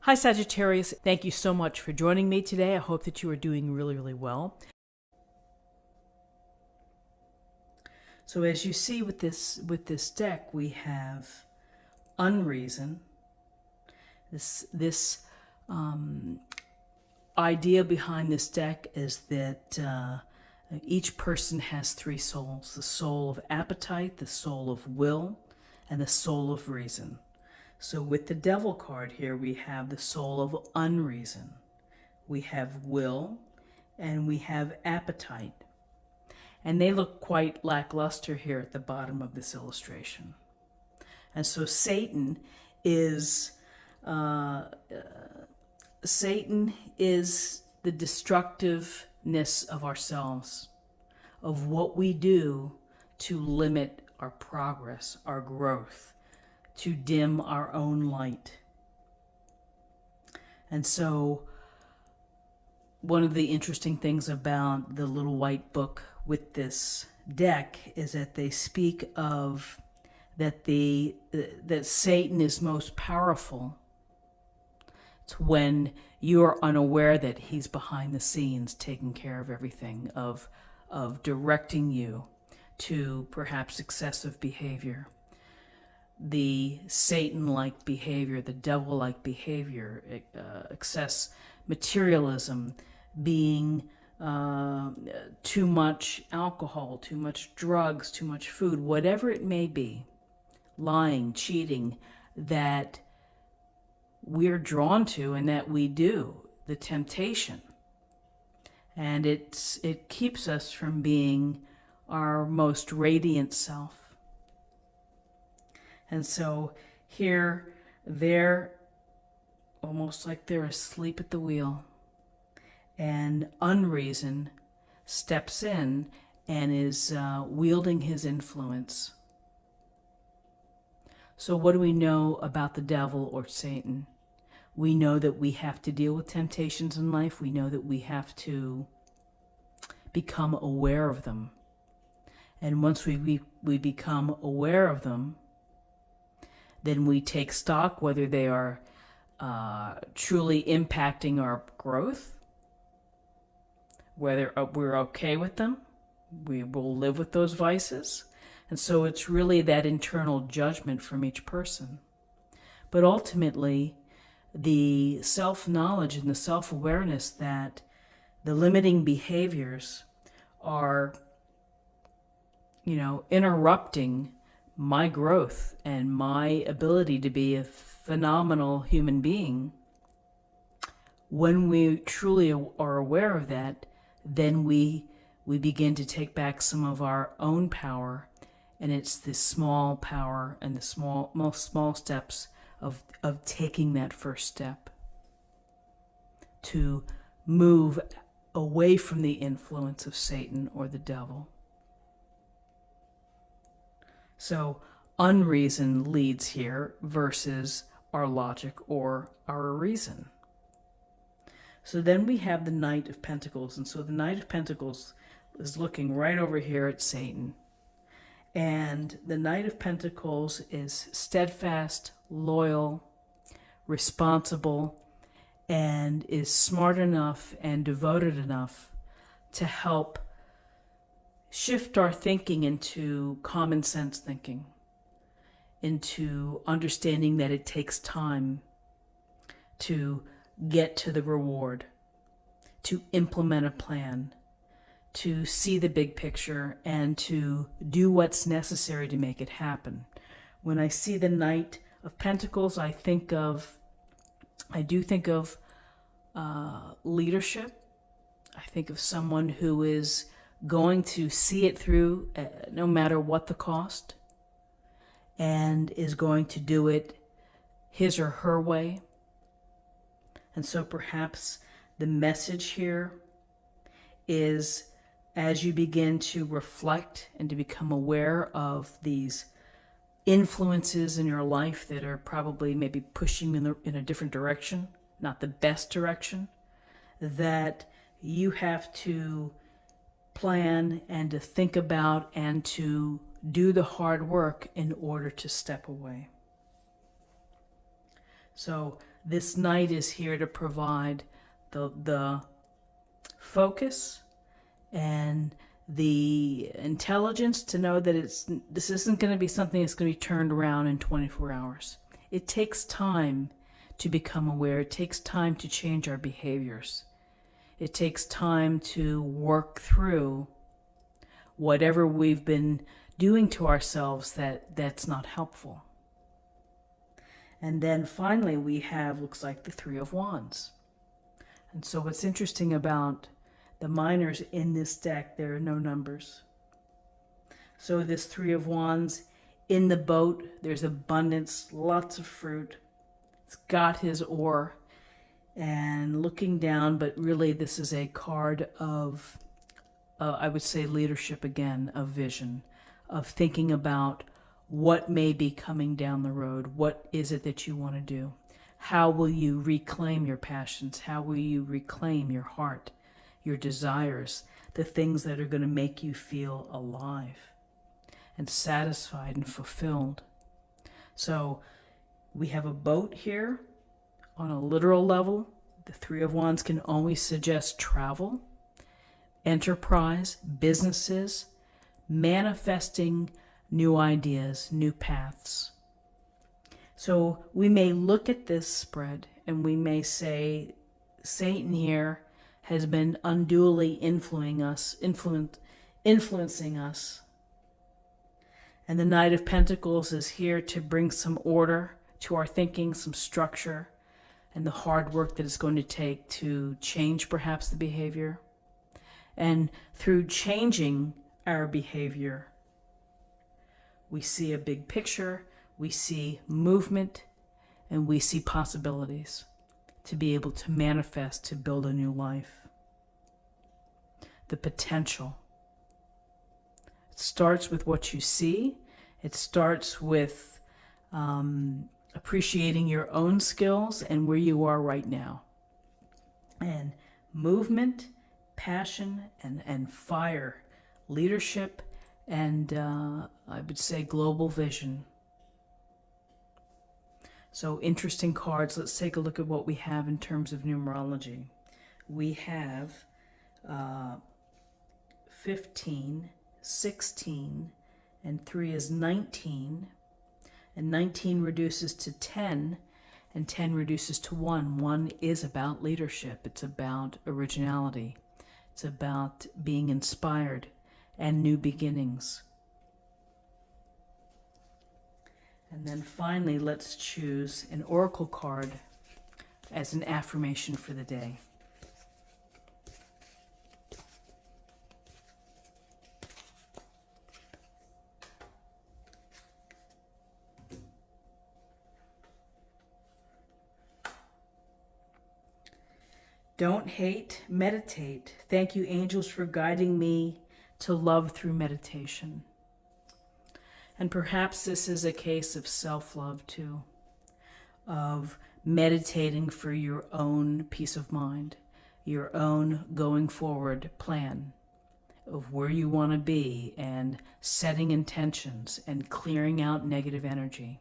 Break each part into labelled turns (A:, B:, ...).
A: Hi Sagittarius, thank you so much for joining me today. I hope that you are doing really well. So as you see with this deck, we have unreason. This idea behind this deck is that each person has three souls: the soul of appetite, the soul of will, and the soul of reason. So with the Devil card here, we have the soul of unreason. We have will, and we have appetite. And they look quite lackluster here at the bottom of this illustration. And so Satan is the destructiveness of ourselves, of what we do to limit our progress, our growth, to dim our own light. And so one of the interesting things about the little white book with this deck is that they speak of that Satan is most powerful. It's when you are unaware that he's behind the scenes taking care of everything, of directing you to perhaps excessive behavior. The Satan-like behavior, the devil-like behavior, excess materialism, being too much alcohol, too much drugs, too much food, whatever it may be, lying, cheating, that we're drawn to and that we do, the temptation. And it keeps us from being our most radiant self. And so here, they're almost like they're asleep at the wheel. And unreason steps in and is wielding his influence. So what do we know about the devil or Satan? We know that we have to deal with temptations in life. We know that we have to become aware of them. And once we become aware of them, then we take stock whether they are truly impacting our growth, whether we're okay with them, we will live with those vices. And so it's really that internal judgment from each person. But ultimately, the self-knowledge and the self-awareness that the limiting behaviors are, interrupting my growth and my ability to be a phenomenal human being. When we truly are aware of that, then we begin to take back some of our own power, and it's the small power and the most small steps of taking that first step to move away from the influence of Satan or the devil. So unreason leads here versus our logic or our reason. So then we have the Knight of Pentacles. And so the Knight of Pentacles is looking right over here at Satan. And the Knight of Pentacles is steadfast, loyal, responsible, and is smart enough and devoted enough to help shift our thinking into common sense thinking, into understanding that it takes time to get to the reward, to implement a plan, to see the big picture, and to do what's necessary to make it happen. When I see the Knight of Pentacles, I do think of leadership. I think of someone who is going to see it through no matter what the cost, and is going to do it his or her way. And so perhaps the message here is, as you begin to reflect and to become aware of these influences in your life that are probably maybe pushing in a different direction, not the best direction, that you have to plan and to think about and to do the hard work in order to step away. So This knight is here to provide the focus and the intelligence to know that this isn't going to be something that's going to be turned around in 24 hours. It takes time to become aware. It takes time to change our behaviors. It takes time to work through whatever we've been doing to ourselves that's not helpful. And then finally we have, looks like, the Three of Wands. And so what's interesting about the minors in this deck, there are no numbers. So this Three of Wands, in the boat, there's abundance, lots of fruit. It's got his oar and looking down, but really this is a card of, I would say, leadership again, of vision, of thinking about what may be coming down the road. What is it that you want to do? How will you reclaim your passions? How will you reclaim your heart, your desires, the things that are going to make you feel alive and satisfied and fulfilled? So we have a boat here. On a literal level, the Three of Wands can always suggest travel, enterprise, businesses, manifesting new ideas, new paths. So we may look at this spread and we may say, Satan here has been unduly influencing us. And the Knight of Pentacles is here to bring some order to our thinking, some structure, and the hard work that it's going to take to change perhaps the behavior. And through changing our behavior, we see a big picture, we see movement, and we see possibilities to be able to manifest, to build a new life. The potential. It starts with what you see. It starts with appreciating your own skills and where you are right now. And movement, passion, and fire, leadership, and I would say global vision. So interesting cards. Let's take a look at what we have in terms of numerology. We have 15, 16, and 3 is 19. And 19 reduces to 10, and 10 reduces to 1. 1 is about leadership. It's about originality. It's about being inspired and new beginnings. And then finally, let's choose an oracle card as an affirmation for the day. Don't hate, meditate. Thank you, angels, for guiding me to love through meditation. And perhaps this is a case of self-love too, of meditating for your own peace of mind, your own going forward plan of where you want to be, and setting intentions and clearing out negative energy.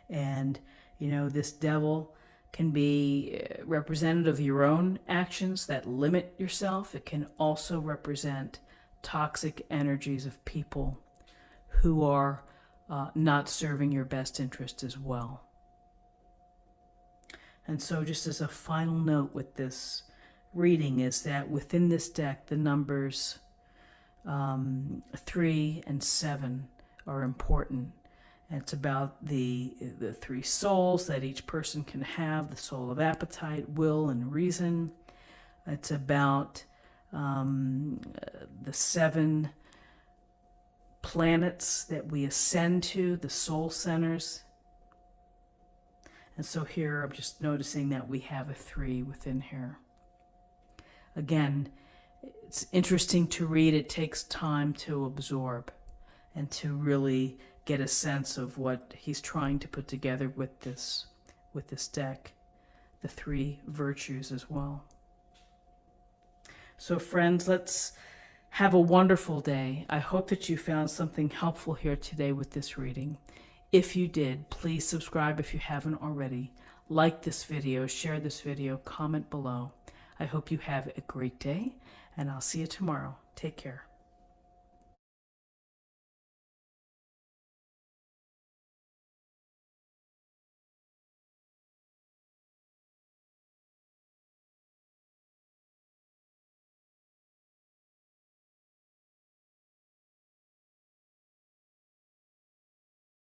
A: And, you know, this devil can be representative of your own actions that limit yourself. It can also represent toxic energies of people who are not serving your best interest as well. And so just as a final note with this reading is that within this deck, the numbers 3 and 7 are important. And it's about the 3 souls that each person can have, the soul of appetite, will, and reason. It's about the 7 planets that we ascend to, the soul centers. And so here I'm just noticing that we have a 3 within here. Again, it's interesting to read. It takes time to absorb and to really get a sense of what he's trying to put together with this deck, the 3 virtues as well. So friends, let's have a wonderful day. I hope that you found something helpful here today with this reading. If you did, please subscribe if you haven't already. like this video, share this video, comment below. I hope you have a great day, and I'll see you tomorrow. Take care.